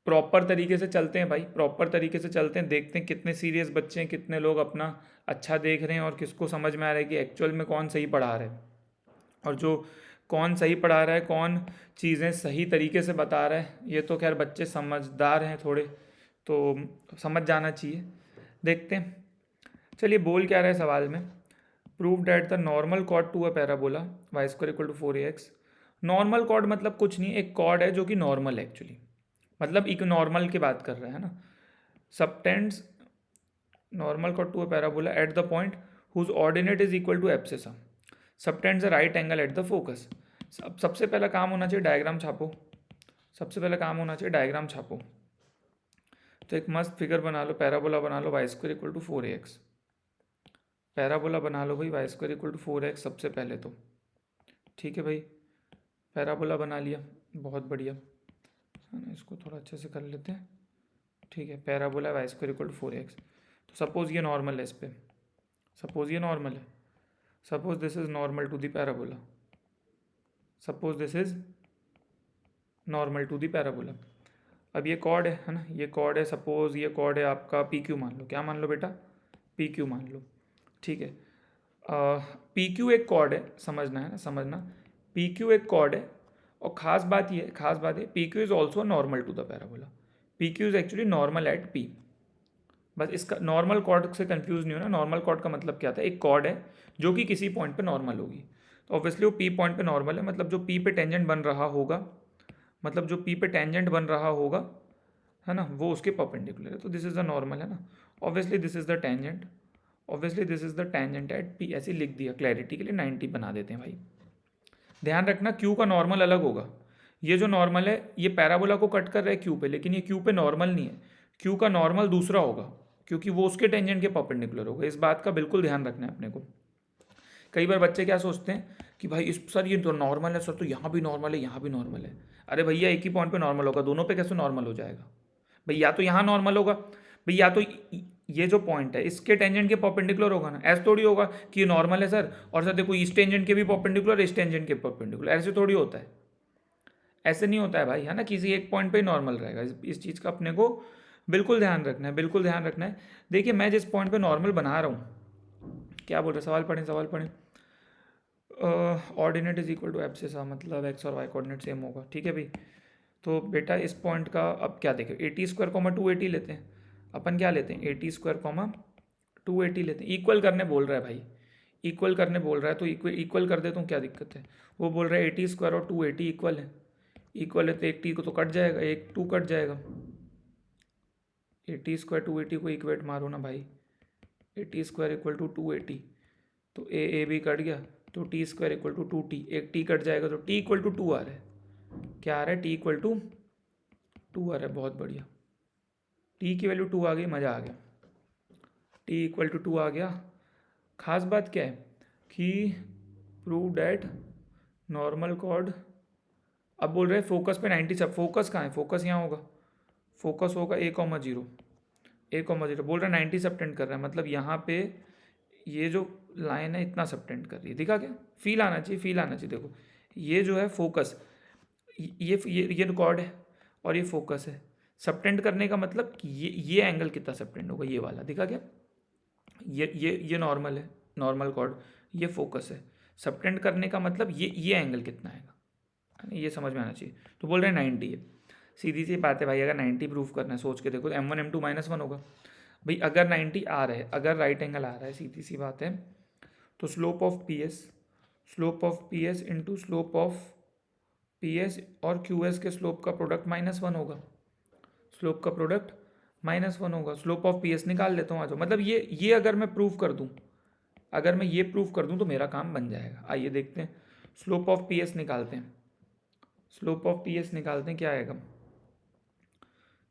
Speaker 1: प्रॉपर तरीके से चलते हैं भाई, प्रॉपर तरीके से चलते हैं, देखते हैं कितने सीरियस बच्चे हैं, कितने लोग अपना अच्छा देख रहे हैं, और किसको समझ में आ रहा है कि एक्चुअल में कौन सही पढ़ा रहा है, और जो कौन सही पढ़ा रहा है, कौन चीज़ें सही तरीके से बता रहा है। ये तो खैर बच्चे समझदार हैं थोड़े, तो समझ जाना चाहिए। देखते हैं, चलिए बोल क्या रहा है सवाल में। Prove that the normal chord to a parabola Y square equal to 4ax। Normal chord मतलब कुछ नहीं, एक कॉर्ड है जो कि नॉर्मल है एक्चुअली, मतलब एक नॉर्मल की बात कर रहे हैं ना। Subtends normal chord to a parabola at the point whose ordinate is equal to abscissa, subtends a right angle at the focus. सबसे पहला काम होना चाहिए डायग्राम छापो, सबसे पहला काम होना चाहिए डायग्राम छापो। तो एक मस्त फिगर बना लो, पैराबोला बना लो, y square equal to 4ax, parabola बना लो भाई, Y square equal to 4x सबसे पहले तो। ठीक है भाई, पैराबोला बना लिया, बहुत बढ़िया, है ना। इसको थोड़ा अच्छे से कर लेते हैं। ठीक है, parabola Y square equal to 4x। तो सपोज ये नॉर्मल है, इस पर सपोज ये नॉर्मल है, suppose this is normal to the parabola, suppose this is normal to the parabola. अब ये कॉर्ड है ना, ये कॉर्ड है, सपोज ये कॉर्ड है आपका पी क्यू मान लो, क्या मान लो बेटा, पी क्यू मान लो। ठीक है, पी क्यू एक कॉर्ड है, समझना है ना, समझना, पी क्यू एक कॉर्ड है, और ख़ास बात ये, खास बात है, P Q is also normal to the parabola, P Q is actually normal at P. बस इसका नॉर्मल कॉर्ड से कंफ्यूज नहीं होना। नॉर्मल कॉर्ड का मतलब क्या था, एक कॉर्ड है जो कि किसी पॉइंट पे नॉर्मल होगी, तो ऑब्वियसली वो पी पॉइंट पे नॉर्मल है, मतलब जो पी पे टेंजेंट बन रहा होगा, मतलब जो पी पे टेंजेंट बन रहा होगा, है ना, वो उसके परपेंडिकुलर है, तो दिस इज़ द नॉर्मल, है ना। Obviously this is the tangent, obviously this is the tangent at P, ऐसे लिख दिया, क्लैरिटी के लिए 90 बना देते हैं भाई। ध्यान रखना क्यू का नॉर्मल अलग होगा, ये जो नॉर्मल है ये पैराबोला को कट कर रहा है क्यू पे, लेकिन ये क्यू पे नॉर्मल नहीं है, क्यू का नॉर्मल दूसरा होगा, क्योंकि वो उसके टेंजेंट के परपेंडिकुलर होगा। इस बात का बिल्कुल ध्यान रखना है अपने को। कई बार बच्चे क्या सोचते हैं कि भाई इस सर ये तो नॉर्मल है सर, तो यहाँ भी नॉर्मल है, यहाँ भी नॉर्मल है। अरे भैया एक ही पॉइंट पे नॉर्मल होगा, दोनों पे कैसे नॉर्मल हो जाएगा भाई, या तो यहाँ नॉर्मल होगा भाई, या तो ये जो पॉइंट है इसके टेंजेंट के परपेंडिकुलर होगा ना। ऐसे थोड़ी होगा कि ये नॉर्मल है सर, और सर देखो इस टेंजेंट के भी परपेंडिकुलर, इस टेंजेंट के परपेंडिकुलर, ऐसे थोड़ी होता है, ऐसे नहीं होता है भाई, है ना। किसी एक पॉइंट पे ही नॉर्मल रहेगा, इस चीज़ का अपने को बिल्कुल ध्यान रखना है, बिल्कुल ध्यान रखना है। देखिए मैं जिस पॉइंट पे नॉर्मल बना रहा हूँ, क्या बोल रहे, सवाल पढ़ें, सवाल पढ़ें। Ordinate is equal to abscissa, मतलब एक्स और वाई कोऑर्डिनेट सेम होगा। ठीक है भाई, तो बेटा इस पॉइंट का अब क्या देखें, 80² 280 लेते हैं अपन, क्या लेते हैं 80² 280 लेते हैं। इक्वल करने बोल रहा है भाई, इक्वल करने बोल रहा है, तो इक्वल कर देता हूँ, क्या दिक्कत है। वो बोल रहा है 80² और 280 इक्वल है, इक्वल है तो एक टी को तो कट जाएगा, एक टू कट जाएगा। 80² 280 को इक्वेट मारो ना भाई, 80² इक्वल टू 280, तो ए बी कट गया, तो t² इक्वल टू 2t, एक t कट जाएगा तो t इक्वल टू 2 आ रहा है, क्या आ रहा है, t इक्वल टू 2 आ रहा है, बहुत बढ़िया, t की वैल्यू 2 आ गई, मज़ा आ गया, t इक्वल टू 2 आ गया। खास बात क्या है कि प्रूव डैट नॉर्मल कॉर्ड, अब बोल रहे हैं फोकस पे 90, सब फोकस कहाँ है, फोकस यहाँ होगा, फोकस होगा 1,0, 1,0, बोल रहा है 90 सबटेंड कर रहा है, मतलब यहाँ पे ये जो लाइन है इतना सबटेंड कर रही है, दिखा क्या, फील आना चाहिए, फील आना चाहिए। देखो ये जो है फोकस, ये कॉर्ड है और ये फोकस है, सबटेंड करने का मतलब कि ये एंगल कितना सबटेंड होगा, ये वाला, दिखा क्या, ये नॉर्मल है, नॉर्मल कॉर्ड, ये फोकस है, सबटेंड करने का मतलब ये एंगल कितना आएगा, है ना, ये समझ में आना चाहिए। तो बोल रहे हैं 90 है, सीधी सी बात है भाई, अगर 90 प्रूफ करना है सोच के देखो, M1 M2 -1 होगा भाई। अगर 90 आ रहा है, अगर राइट एंगल आ रहा है, सीधी सी बात है, तो slope of P S into slope of P S और क्यू एस के स्लोप का प्रोडक्ट -1 होगा, स्लोप का प्रोडक्ट -1 होगा। स्लोप ऑफ पी एस निकाल लेता हूँ आ जाओ, मतलब ये अगर मैं प्रूफ कर दूँ, अगर मैं ये प्रूफ कर दूँ तो मेरा काम बन जाएगा। आइए देखते हैं, स्लोप ऑफ पी एस निकालते हैं, स्लोप ऑफ पी एस निकालते हैं, क्या आएगा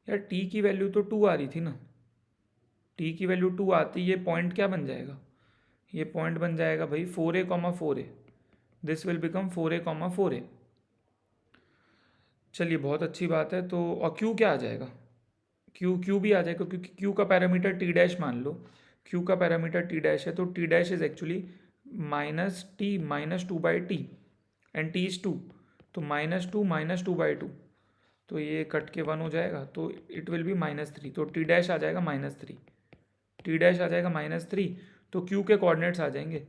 Speaker 1: यार, टी की वैल्यू तो 2 आ रही थी ना, टी की वैल्यू 2 आती, ये पॉइंट क्या बन जाएगा, ये पॉइंट बन जाएगा भाई 4a, this will become 4a, चलिए बहुत अच्छी बात है। तो और क्यू क्या आ जाएगा, क्यू भी आ जाएगा, क्योंकि क्यू का पैरामीटर टी डैश मान लो, क्यू का पैरामीटर टी डैश है, तो T dash is actually -2/t and T is 2, तो -2 तो ये कट के 1 हो जाएगा, तो इट विल बी -3, तो टी डैश आ जाएगा -3, टी डैश आ जाएगा -3। तो क्यू के कोऑर्डिनेट्स आ जाएंगे,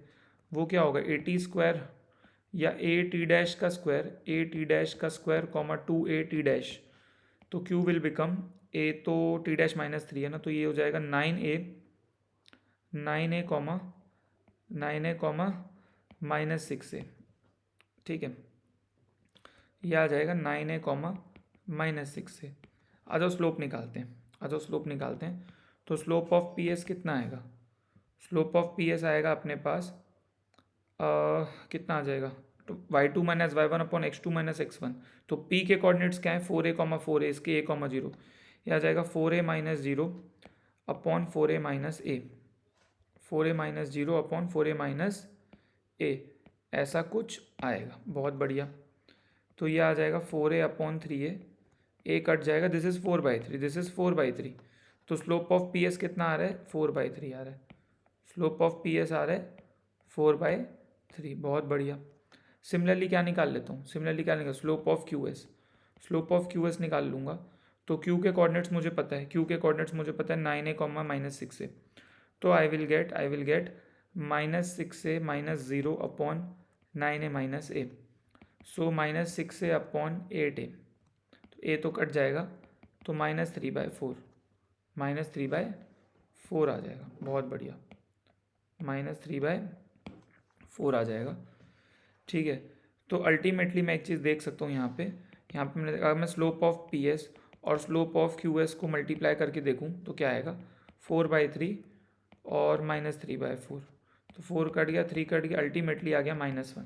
Speaker 1: वो क्या होगा, a t² या a t' comma 2a t', तो क्यू विल बिकम ए, तो टी डैश -3 है ना, तो ये हो जाएगा 9a कॉमा -6a, ठीक है, ये आ जाएगा 9a कॉमा -6a। आ जाओ स्लोप निकालते हैं, आ जाओ स्लोप निकालते हैं। तो स्लोप ऑफ पी एस कितना आएगा, स्लोप ऑफ पी एस आएगा अपने पास कितना आ जाएगा, तो y2 - y1 upon x2 - x1, तो p के कोऑर्डिनेट्स क्या है, 4a, इसके a, 0, यह आ जाएगा 4a - 0 upon 4a - a, 4a - 0 upon 4a - a, ऐसा कुछ आएगा, बहुत बढ़िया। तो ये आ जाएगा 4a upon 3a, a cut जाएगा, दिस इज़ 4/3, दिस इज़ 4/3, तो स्लोप ऑफ पी एस कितना आ रहा है, 4/3 आ रहा है, स्लोप ऑफ पी एस आ रहा है 4/3, बहुत बढ़िया। सिमिलरली क्या निकाल लेता हूँ, slope of Q S, slope of Q S निकाल लूँगा। तो क्यू के कोऑर्डिनेट्स मुझे पता है, 9a कॉमा -6a, तो I will get -6a - 0 upon 9a - a, so -6a upon 8a, तो a तो कट जाएगा, तो -3/4 आ जाएगा, बहुत बढ़िया, -3/4 आ जाएगा, ठीक है। तो अल्टीमेटली मैं एक चीज़ देख सकता हूँ यहाँ पे मैंने देखा, अगर मैं स्लोप ऑफ पी एस और स्लोप ऑफ क्यू एस को मल्टीप्लाई करके देखूँ तो क्या आएगा, 4/3 और -3/4, तो 4 कट गया, 3 कट गया, अल्टीमेटली आ गया -1।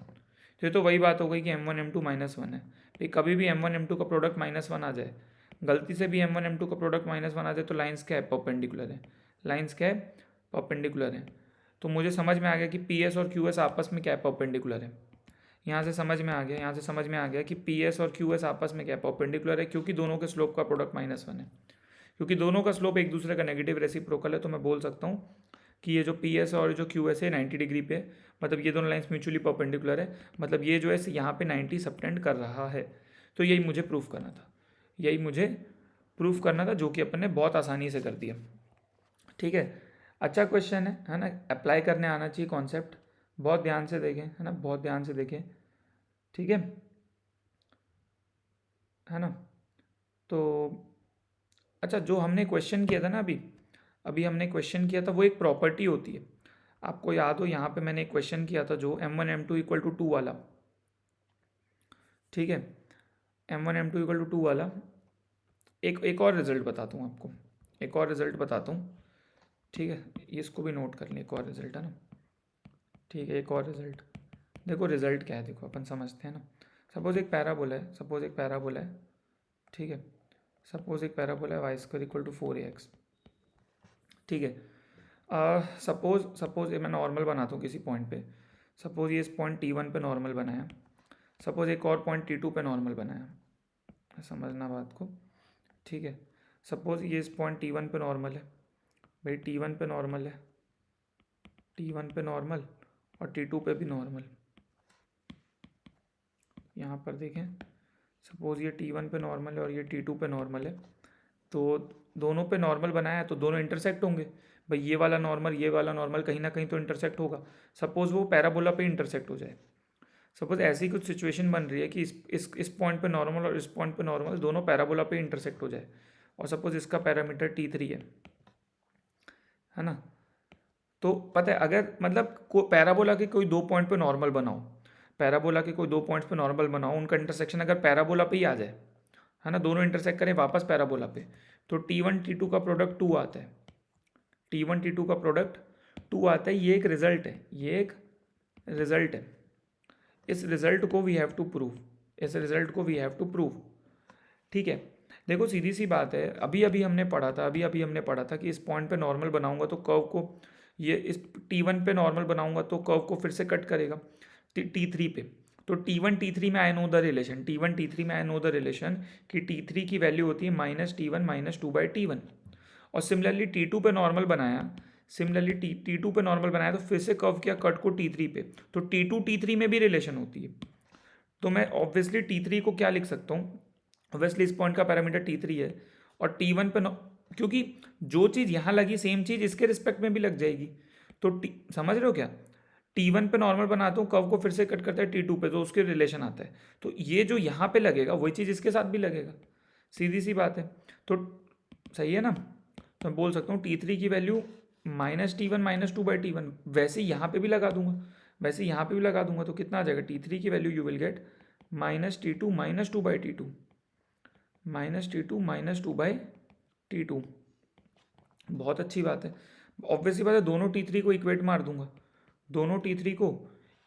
Speaker 1: तो वही बात हो गई कि M1 M2 -1 है भाई, कभी भी M1 M2 का प्रोडक्ट -1 आ जाए, गलती से भी M1 M2 का प्रोडक्ट -1 आ जाए, तो लाइंस क्या है, परपेंडिकुलर है, लाइंस क्या है, परपेंडिकुलर है। तो मुझे समझ में आ गया कि पी एस और क्यू एस आपस में क्या है, परपेंडिकुलर है। यहाँ से समझ में आ गया कि पी एस और क्यू एस आपस में क्या है, परपेंडिकुलर है, क्योंकि दोनों के स्लोप का प्रोडक्ट -1 है, क्योंकि दोनों का स्लोप एक दूसरे का नेगेटिव रेसिप्रोकल है। तो मैं बोल सकता हूँ कि ये जो पी एस और जो क्यू एस है 90 डिग्री पे, मतलब ये दोनों लाइंस म्यूचुअली परपेंडिकुलर है, मतलब ये जो है यहाँ पे 90 सबटेंड कर रहा है। तो यही मुझे प्रूफ करना था, जो कि अपन ने बहुत आसानी से कर दिया, ठीक है। अच्छा क्वेश्चन है ना, अप्लाई करने आना चाहिए कॉन्सेप्ट, बहुत ध्यान से देखें, है ना, बहुत ध्यान से देखें, ठीक है ना। तो अच्छा, जो हमने क्वेश्चन किया था ना, अभी हमने क्वेश्चन किया था, वो एक प्रॉपर्टी होती है, आपको याद हो, यहाँ पे मैंने एक क्वेश्चन किया था जो M1 M2 = 2 वाला, ठीक है, M1 M2 = 2 वाला। एक और रिजल्ट बताता हूँ आपको, ठीक है, इसको भी नोट कर लें, एक और रिजल्ट है ना, ठीक है, एक और रिजल्ट। देखो रिजल्ट क्या है, देखो अपन समझते हैं ना। सपोज एक पैराबोला है, ठीक है, सपोज एक पैराबोला है y² = 4ax, ठीक है। सपोज ये मैं नॉर्मल बनाता हूँ किसी पॉइंट पे, सपोज ये इस पॉइंट T1 पे नॉर्मल बनाया, सपोज एक और पॉइंट T2 पे नॉर्मल बनाया, समझना बात को, ठीक है। सपोज ये इस पॉइंट T1 पे नॉर्मल है भाई, T1 पे नॉर्मल और T2 पे भी नॉर्मल, यहाँ पर देखें, सपोज ये T1 पे नॉर्मल है और ये T2 पे नॉर्मल है, तो दोनों पे नॉर्मल बनाया है, तो दोनों इंटरसेक्ट होंगे भाई, ये वाला नॉर्मल कहीं ना कहीं तो इंटरसेक्ट होगा। सपोज वो पैराबोला पे इंटरसेक्ट हो जाए, सपोज ऐसी कुछ सिचुएशन बन रही है कि इस पॉइंट पे नॉर्मल और इस पॉइंट पे नॉर्मल दोनों पैराबोला पे इंटरसेक्ट हो जाए, और सपोज इसका पैरामीटर T3 है ना। तो पता है अगर मतलब पैराबोला के कोई दो पॉइंट पे नॉर्मल बनाओ, पैराबोला के कोई दो पॉइंट्स पे नॉर्मल बनाओ, उनका इंटरसेक्शन अगर पैराबोला पे ही आ जाए, है ना, दोनों इंटरसेक्ट करें वापस पैराबोला पे, तो T1 T2 का प्रोडक्ट 2 आता है। T1 T2 का प्रोडक्ट 2 आता है। ये एक रिजल्ट है, ये एक रिजल्ट है। इस रिजल्ट को वी हैव टू प्रूव, इस रिजल्ट को वी हैव टू प्रूव। ठीक है, देखो सीधी सी बात है, अभी अभी हमने पढ़ा था कि इस पॉइंट पे नॉर्मल बनाऊंगा तो कर्व को, ये इस T1 पे नॉर्मल बनाऊंगा तो कर्व को फिर से कट करेगा T3 पे। तो T1 T3 में I know the relation, T1 T3 में आई नो द रिलेशन कि T3 की वैल्यू होती है -T1 -2/T1। और सिमिलरली T2 पे नॉर्मल बनाया, T2 पे नॉर्मल बनाया तो फिर से कर्व किया कट को T3 पे, तो T2 T3 में भी रिलेशन होती है। तो मैं ऑब्वियसली T3 को क्या लिख सकता हूँ, ऑब्वियसली इस पॉइंट का पैरामीटर T3 है, और T1 पे क्योंकि जो चीज़ यहाँ लगी सेम चीज़ इसके रिस्पेक्ट में भी लग जाएगी। तो समझ रहे हो क्या, T1 पे नॉर्मल बनाता हूँ, कर्व को फिर से कट करता है T2 पे, तो उसके रिलेशन आता है। तो ये जो यहाँ पे लगेगा वही चीज़ इसके साथ भी लगेगा, सीधी सी बात है। तो सही है ना, तो मैं बोल सकता हूँ T3 की वैल्यू -T1 -2/T1, वैसे यहाँ पे भी लगा दूंगा, वैसे यहाँ पे भी लगा दूंगा, तो कितना आ जाएगा, T3 की value you will gate -T2 -2/T2, -T2 -2/T2। बहुत अच्छी बात है, ऑब्वियसली बात है, दोनों T3 को इक्वेट मार दूंगा, दोनों T3 को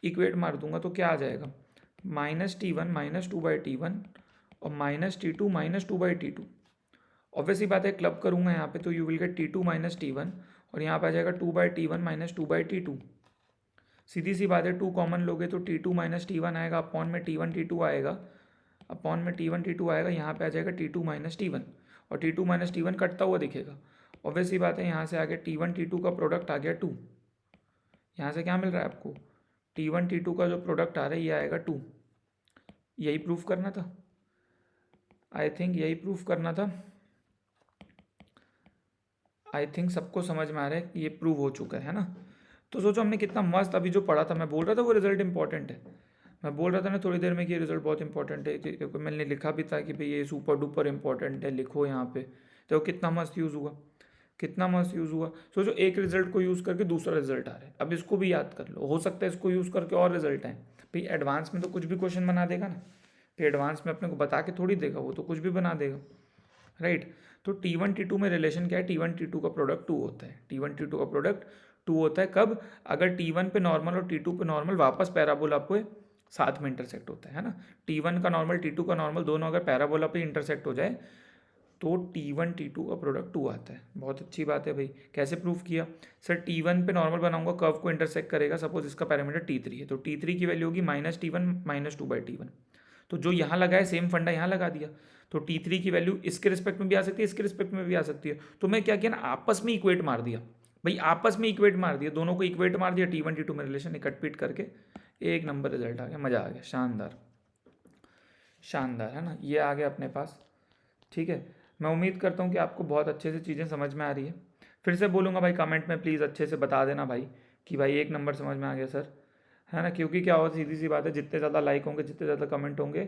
Speaker 1: इक्वेट मार दूंगा तो क्या आ जाएगा, -T1 -2/T1 और -T2 -2/T2। ऑब्वियसली बात है, क्लब करूंगा यहाँ पे तो you will gate T2 -T1, और यहाँ पे आ जाएगा 2/T1 -2/T2। सीधी सी बात है, 2 कॉमन लोगे तो T2 -T1 आएगा, अपॉन में T1 T2 आएगा, अपॉन में T1 T2 आएगा, यहाँ पे आ जाएगा T2 -T1, और T2 -T1 कटता हुआ दिखेगा। ऑब्वियसली बात है, यहाँ से आगे T1 T2 का प्रोडक्ट आ गया 2, यहाँ से क्या मिल रहा है आपको, T1 T2 का जो प्रोडक्ट आ रहा है ये आएगा 2। यही प्रूफ करना था, आई थिंक यही प्रूफ करना था। आई थिंक सबको समझ में आ रहा है कि ये प्रूव हो चुका है ना। तो सोचो हमने कितना मस्त अभी जो पढ़ा था, मैं बोल रहा था वो रिजल्ट इंपॉर्टेंट है, मैं बोल रहा था ना थोड़ी देर में कि ये रिजल्ट बहुत इंपॉर्टेंट है, क्योंकि मैंने लिखा भी था कि भाई ये सुपर डुपर इंपॉर्टेंट है, लिखो यहाँ पे। तो कितना मस्त यूज़ हुआ, कितना मस्त यूज़ हुआ। सोचो एक रिजल्ट को यूज़ करके दूसरा रिजल्ट आ रहा है, अब इसको भी याद कर लो, हो सकता है इसको यूज़ करके और रिजल्ट आए। भाई एडवांस में तो कुछ भी क्वेश्चन बना देगा ना, तो एडवांस में अपने को बता के थोड़ी देगा, वो तो कुछ भी बना देगा, राइट। तो T1 T2 में रिलेशन क्या है, T1 T2 का प्रोडक्ट 2 होता है, T1 T2 का प्रोडक्ट 2 होता है। कब, अगर T1 पे नॉर्मल और T2 पे नॉर्मल वापस पैराबोला पे साथ में इंटरसेक्ट होता है ना। T1 का नॉर्मल T2 का नॉर्मल दोनों अगर पैराबोला पे इंटरसेक्ट हो जाए तो T1 T2 का प्रोडक्ट 2 आता है। बहुत अच्छी बात है भाई। कैसे प्रूफ किया सर, T1 पे नॉर्मल बनाऊंगा, कर्व को इंटरसेक्ट करेगा, सपोज इसका पैरामीटर T3 है, तो T3 की वैल्यू होगी -T1 -2/T1। तो जो यहाँ लगा है सेम फंडा यहाँ लगा दिया, तो T3 की वैल्यू इसके रिस्पेक्ट में भी आ सकती है, इसके रिस्पेक्ट में भी आ सकती है। तो मैं क्या किया ना, आपस में इक्वेट मार दिया भाई, आपस में इक्वेट मार दिया, दोनों को इक्वेट मार दिया, T1 T2 में रिलेशन इकट पीट करके एक नंबर रिजल्ट आ गया, मज़ा आ गया, शानदार शानदार, है ना, ये आ गया अपने पास। ठीक है, मैं उम्मीद करता हूँ कि आपको बहुत अच्छे से चीज़ें समझ में आ रही है। फिर से बोलूँगा भाई, कमेंट में प्लीज़ अच्छे से बता देना भाई कि भाई एक नंबर समझ में आ गया सर, है ना। क्योंकि क्या होगा, सीधी सी बात है, जितने ज़्यादा लाइक होंगे, जितने ज़्यादा कमेंट होंगे,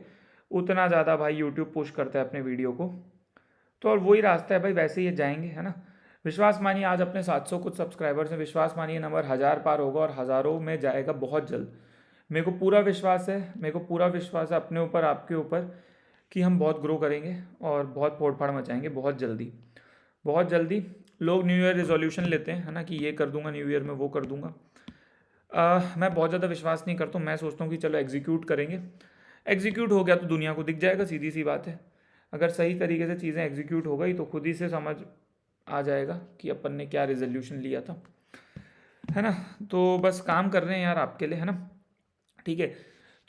Speaker 1: उतना ज़्यादा भाई यूट्यूब पुश करता है अपने वीडियो को। तो और वही रास्ता है भाई, वैसे ही जाएंगे, है ना। विश्वास मानिए आज अपने 700 कुछ सब्सक्राइबर्स हैं, विश्वास मानिए नंबर 1000 पार होगा और हज़ारों में जाएगा बहुत जल्द। मेरे को पूरा विश्वास है, मेरे को पूरा विश्वास है अपने ऊपर, आपके ऊपर, कि हम बहुत ग्रो करेंगे और बहुत फोड़ फाड़ मचाएंगे बहुत जल्दी, बहुत जल्दी। लोग न्यू ईयर रिजोल्यूशन लेते हैं, है ना, कि ये कर दूंगा न्यू ईयर में, वो कर दूंगा। मैं बहुत ज़्यादा विश्वास नहीं करता हूँ, मैं सोचता हूँ कि चलो एग्जीक्यूट करेंगे, एग्जीक्यूट हो गया तो दुनिया को दिख जाएगा, सीधी सी बात है। अगर सही तरीके से चीज़ें एग्जीक्यूट हो गई तो खुद ही से समझ आ जाएगा कि अपन ने क्या रिजोल्यूशन लिया था, है ना। तो बस काम कर रहे हैं यार आपके लिए, है ना। ठीक है,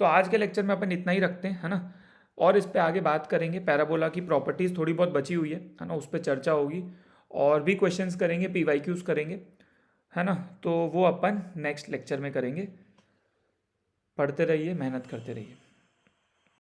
Speaker 1: तो आज के लेक्चर में अपन इतना ही रखते हैं, है ना। और इस पे आगे बात करेंगे, पैराबोला की प्रॉपर्टीज़ थोड़ी बहुत बची हुई है ना, उस पर चर्चा होगी, और भी क्वेश्चंस करेंगे, PYQs करेंगे, है ना। तो वो अपन नेक्स्ट लेक्चर में करेंगे। पढ़ते रहिए, मेहनत करते रहिए।